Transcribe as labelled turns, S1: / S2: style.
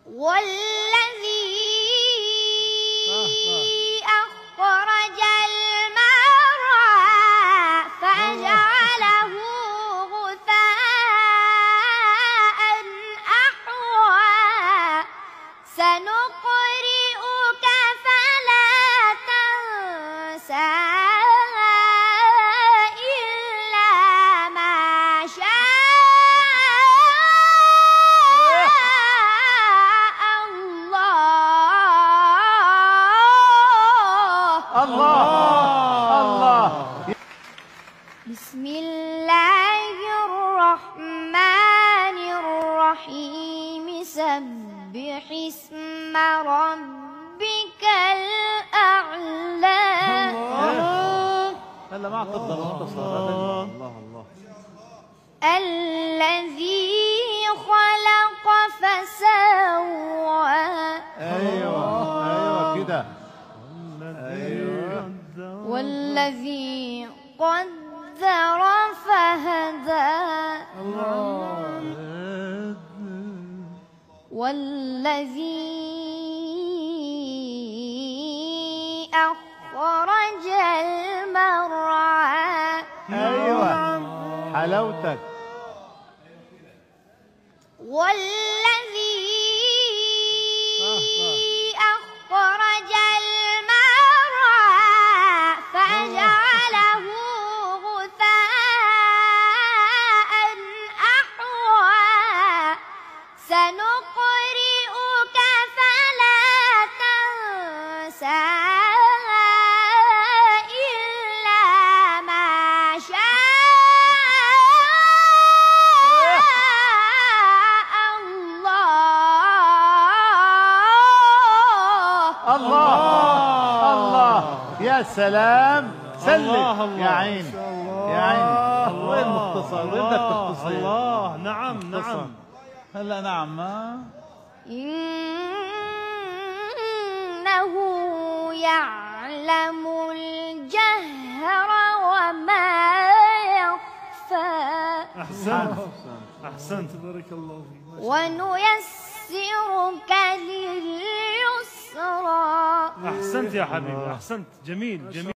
S1: والذي أخرج المرعى فجعله غثاء أحوى سنقرئك فلا تنسى إلا ما شاء
S2: الله.
S1: بسم الله الرحمن الرحيم سبح اسم ربك الأعلى.
S2: هلا ما تفضل الله
S1: الذي خلق فسوى.
S2: ايوه كده.
S1: والذي قدر فهدى. والذي أخرج المرعى.
S2: ايوه حلاوتك.
S1: والذي أخرج المرعى فجعله غثاء أحوى سنقرئك فلا تنسى إلا ما شاء
S2: الله. يا سلام. سلم يا عيني يا عيني. وين مختصر؟ وين بدك تختصر؟
S3: الله. نعم نعم.
S2: هلا نعم.
S1: إنه يعلم الجهر وما يخفى.
S3: أحسنت بارك الله فيك.
S1: ونيسرك لليسرى.
S3: أحسنت يا حبيبي، أحسنت. جميل جميل.